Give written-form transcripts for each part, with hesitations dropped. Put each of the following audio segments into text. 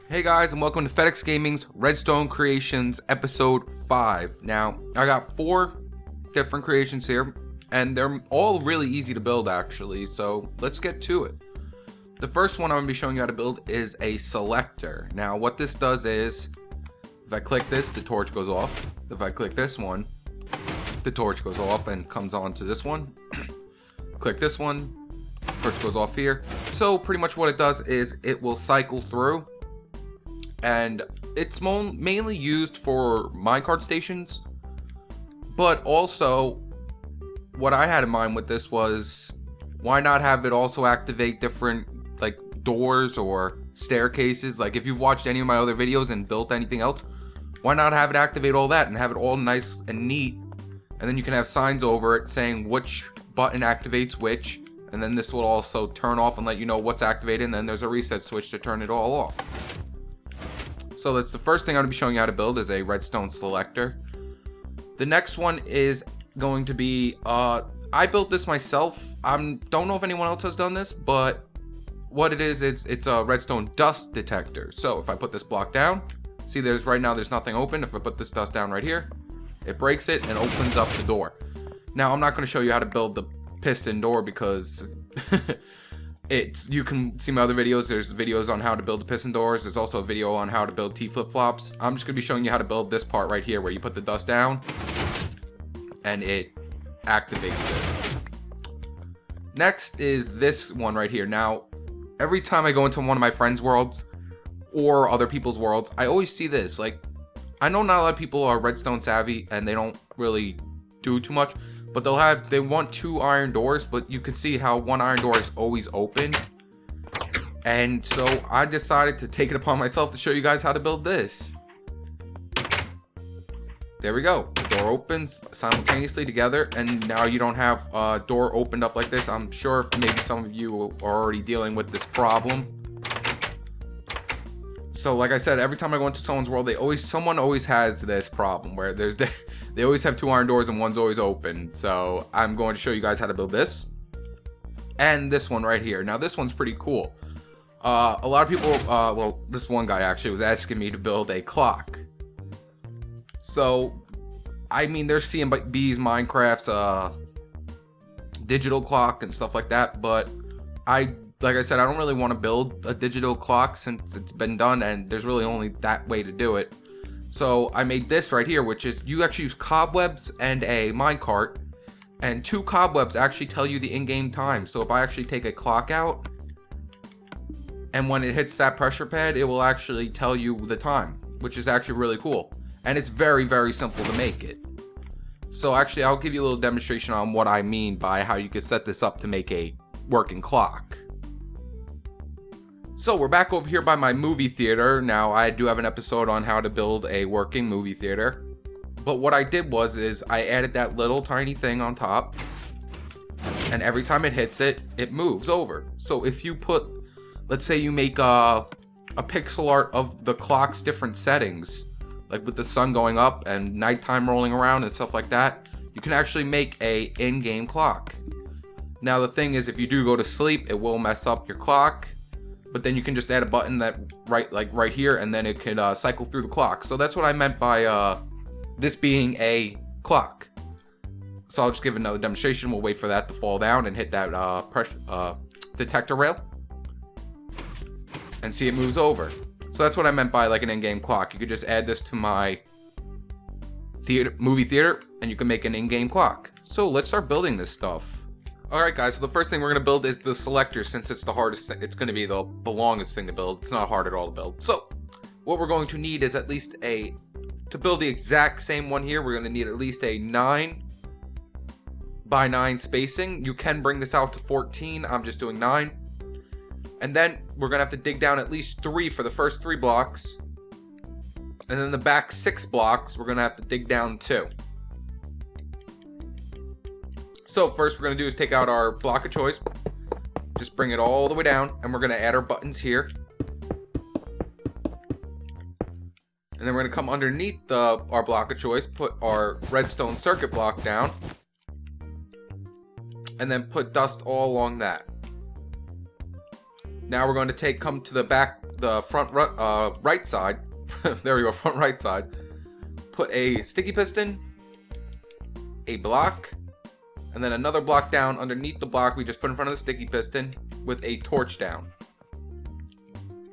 Hey guys, and welcome to FedEx Gaming's Redstone Creations episode 5. Now, I got 4 different creations here, and they're all really easy to build actually, so let's get to it. The first one I'm going to be showing you how to build is a selector. Now, what this does is, if I click this, the torch goes off. If I click this one, the torch goes off and comes on to this one. Click this one, torch goes off here. So pretty much what it does is it will cycle through. And it's mainly used for minecart stations, but also what I had in mind with this was why not have it also activate different like doors or staircases. Like if you've watched any of my other videos and built anything else, why not have it activate all that and have it all nice and neat, and then you can have signs over it saying which button activates which, and then this will also turn off and let you know what's activated, and then there's a reset switch to turn it all off. So that's the first thing I'm going to be showing you how to build is a redstone selector. The next one is going to be, I built this myself. I don't know if anyone else has done this, but what it is, it's a redstone dust detector. So if I put this block down, see right now there's nothing open. If I put this dust down right here, it breaks it and opens up the door. Now I'm not going to show you how to build the piston door because you can see my other videos. There's videos on how to build the piston doors. There's also a video on how to build T flip-flops. I'm just going to be showing you how to build this part right here where you put the dust down and it activates it. Next is this one right here. Now, every time I go into one of my friends' worlds or other people's worlds, I always see this. Like, I know not a lot of people are redstone savvy and they don't really do too much, but they want 2 iron doors, but you can see how 1 iron door is always open. And so I decided to take it upon myself to show you guys how to build this. There we go. The door opens simultaneously together, and now you don't have a door opened up like this. I'm sure maybe some of you are already dealing with this problem. So like I said, every time I go into someone's world, someone always has this problem where they always have 2 iron doors and one's always open. So I'm going to show you guys how to build this and this one right here. Now this one's pretty cool. A lot of people, well, this one guy actually was asking me to build a clock. So I mean, there's CMB's Minecraft's digital clock and stuff like that, but like I said, I don't really want to build a digital clock since it's been done and there's really only that way to do it. So I made this right here, which is you actually use cobwebs and a minecart, and 2 cobwebs actually tell you the in-game time. So if I actually take a clock out, and when it hits that pressure pad, it will actually tell you the time, which is actually really cool. And it's very, very simple to make it. So actually, I'll give you a little demonstration on what I mean by how you could set this up to make a working clock. So we're back over here by my movie theater. Now I do have an episode on how to build a working movie theater. But what I did is I added that little tiny thing on top. And every time it hits it, it moves over. So if you put, let's say you make a pixel art of the clock's different settings, like with the sun going up and nighttime rolling around and stuff like that, you can actually make a in-game clock. Now the thing is, if you do go to sleep, it will mess up your clock. But then you can just add a button that right here, and then it can cycle through the clock. So that's what I meant by this being a clock. So I'll just give another demonstration. We'll wait for that to fall down and hit that detector rail, and see it moves over. So that's what I meant by like an in-game clock. You could just add this to my movie theater, and you can make an in-game clock. So let's start building this stuff. Alright guys, so the first thing we're going to build is the selector, since it's the hardest thing. It's going to be the longest thing to build. It's not hard at all to build. So what we're going to need is at least to build the exact same one here, we're going to need at least a 9 by 9 spacing. You can bring this out to 14. I'm just doing 9. And then we're going to have to dig down at least 3 for the first 3 blocks. And then the back 6 blocks, we're going to have to dig down 2. So first we're going to do is take out our block of choice, just bring it all the way down, and we're going to add our buttons here. And then we're going to come underneath our block of choice, put our redstone circuit block down, and then put dust all along that. Now we're going to come to the the front right side, there we go, front right side, put a sticky piston, a block, and then another block down underneath the block we just put in front of the sticky piston with a torch down.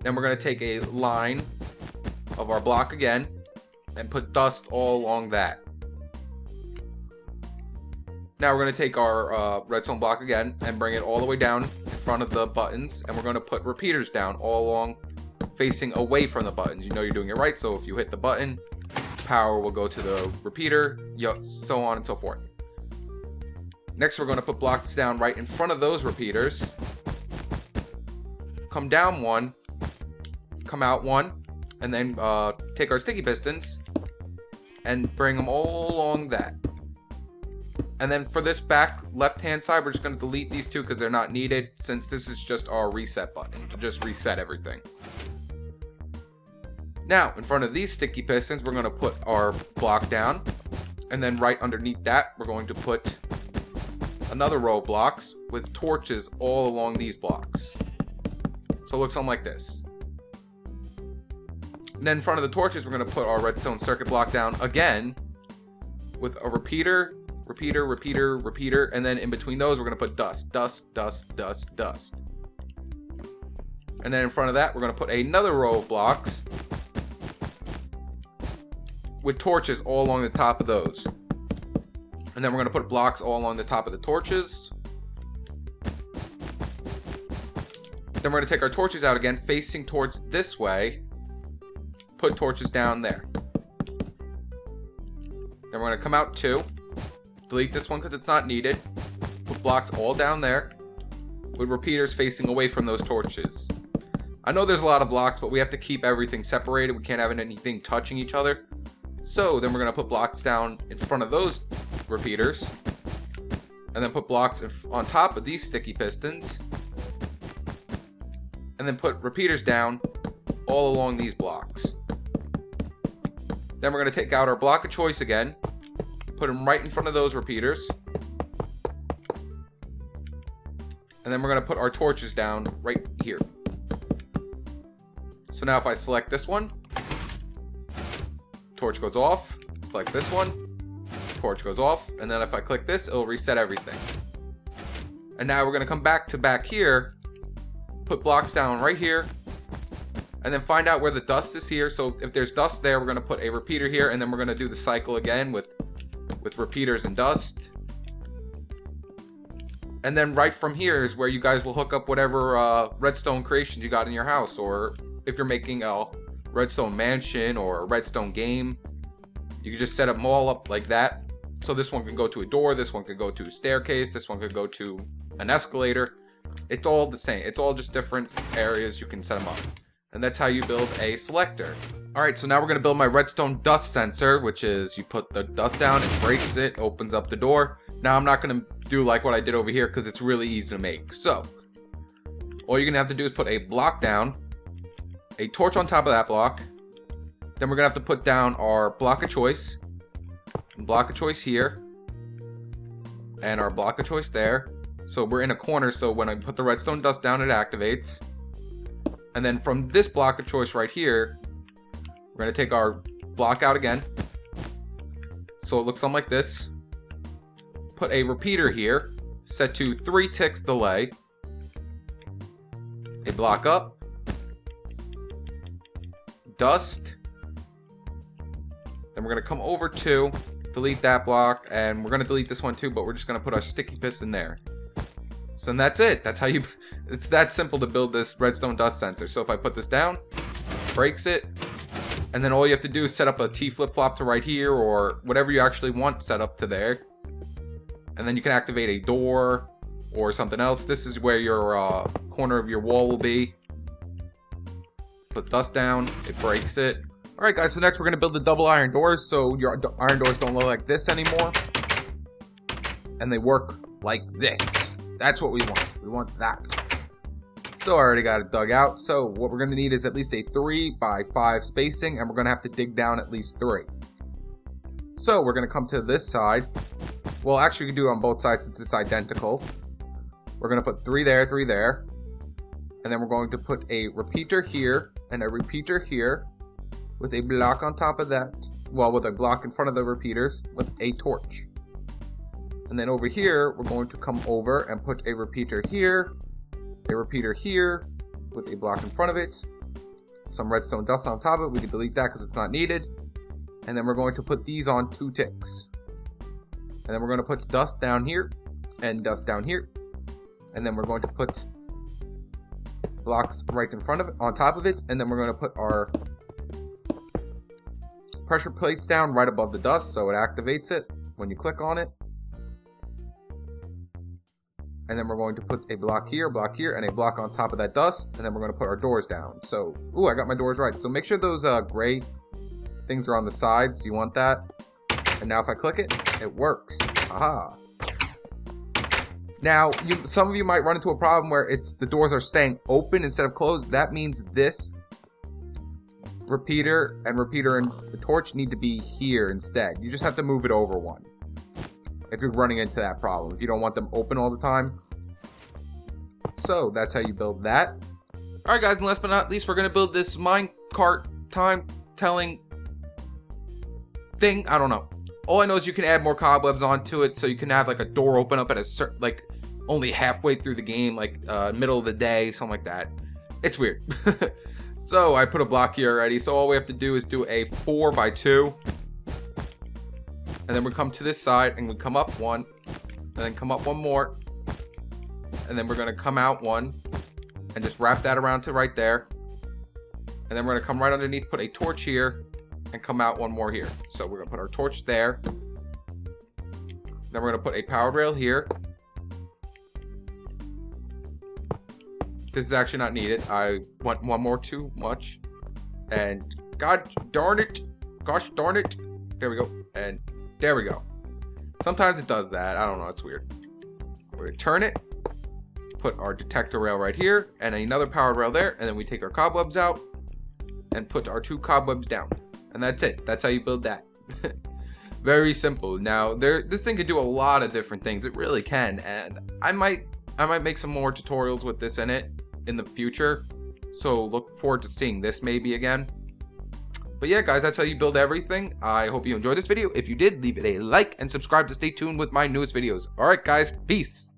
Then we're going to take a line of our block again and put dust all along that. Now we're going to take our redstone block again and bring it all the way down in front of the buttons, and we're going to put repeaters down all along facing away from the buttons. You know you're doing it right, so if you hit the button, power will go to the repeater, so on and so forth. Next we're going to put blocks down right in front of those repeaters. Come down one, come out one, and then take our sticky pistons and bring them all along that. And then for this back left hand side, we're just going to delete these two because they're not needed, since this is just our reset button to just reset everything. Now in front of these sticky pistons, we're going to put our block down, and then right underneath that we're going to put another row of blocks with torches all along these blocks. So it looks something like this. And then in front of the torches, we're going to put our redstone circuit block down again with a repeater, and then in between those, we're going to put dust. And then in front of that, we're going to put another row of blocks with torches all along the top of those. And then we're going to put blocks all along the top of the torches. Then we're going to take our torches out again, facing towards this way. Put torches down there. Then we're going to come out two. Delete this one because it's not needed. Put blocks all down there with repeaters facing away from those torches. I know there's a lot of blocks, but we have to keep everything separated. We can't have anything touching each other. So then we're going to put blocks down in front of those repeaters. And then put blocks on top of these sticky pistons. And then put repeaters down all along these blocks. Then we're going to take out our block of choice again. Put them right in front of those repeaters. And then we're going to put our torches down right here. So now if I select this one, torch goes off. Select this one, torch goes off. And then if I click this, it'll reset everything. And now we're going to come back here, put blocks down right here, and then find out where the dust is here. So if there's dust there, we're going to put a repeater here, and then we're going to do the cycle again with repeaters and dust. And then right from here is where you guys will hook up whatever redstone creations you got in your house, or if you're making a redstone mansion or a redstone game, you can just set them all up like that. So this one can go to a door, this one could go to a staircase, this one could go to an escalator. It's all the same. It's all just different areas you can set them up. And that's how you build a selector. Alright, so now we're going to build my redstone dust sensor, which is you put the dust down, it breaks it, opens up the door. Now I'm not going to do like what I did over here because it's really easy to make. So, all you're going to have to do is put a block down, a torch on top of that block. Then we're going to have to put down our block of choice, here, and our block of choice there. So we're in a corner, so when I put the redstone dust down, it activates. And then from this block of choice right here, we're going to take our block out again. So it looks something like this. Put a repeater here, set to 3 ticks delay. A block up. Dust. Then we're going to come over to delete that block, and we're going to delete this one too, but we're just going to put our sticky piston there. So and that's it. That's how you, it's that simple to build this redstone dust sensor. So if I put this down, breaks it, and then all you have to do is set up a T flip-flop to right here, or whatever you actually want set up to there. And then you can activate a door or something else. This is where your corner of your wall will be. Put dust down, it breaks it. Alright guys, so next we're going to build the double iron doors, so your iron doors don't look like this anymore. And they work like this. That's what we want. We want that. So I already got it dug out. So what we're going to need is at least a 3 by 5 spacing, and we're going to have to dig down at least 3. So we're going to come to this side. Well, actually we can do it on both sides since it's identical. We're going to put 3 there, 3 there. And then we're going to put a repeater here. and a repeater here with a block on top of that. Well, with a block in front of the repeaters with a torch. And then over here, we're going to come over and put a repeater here with a block in front of it. Some redstone dust on top of it. We can delete that because it's not needed. And then we're going to put these on 2 ticks. And then we're going to put dust down here and dust down here. And then we're going to put blocks right in front of it, on top of it. And then we're going to put our pressure plates down right above the dust so it activates it when you click on it. And then we're going to put a block here, and a block on top of that dust. And then we're going to put our doors down. So, ooh, I got my doors right. So make sure those gray things are on the sides. You want that. And now if I click it, it works. Aha. Now, some of you might run into a problem where the doors are staying open instead of closed. That means this repeater and the torch need to be here instead. You just have to move it over one if you're running into that problem, if you don't want them open all the time. So that's how you build that. All right, guys, and last but not least, we're gonna build this minecart time telling thing. I don't know. All I know is you can add more cobwebs onto it, so you can have like a door open up at a certain, like only halfway through the game, like middle of the day, something like that. It's weird. So I put a block here already. So all we have to do is do a 4x2. And then we come to this side and we come up one, and then come up one more, and then we're going to come out one and just wrap that around to right there. And then we're going to come right underneath, put a torch here, and come out one more here. So we're going to put our torch there. Then we're going to put a power rail here. This is actually not needed. I want one more too much. And gosh darn it. There we go. And there we go. Sometimes it does that. I don't know. It's weird. We're going to turn it. Put our detector rail right here. And another power rail there. And then we take our cobwebs out. And put our 2 cobwebs down. And that's it. That's how you build that. Very simple. Now, this thing can do a lot of different things. It really can. And I might make some more tutorials with this in it in the future. So look forward to seeing this maybe again. But yeah, guys, that's how you build everything. I hope you enjoyed this video. If you did, leave it a like and subscribe to stay tuned with my newest videos. All right, guys, peace.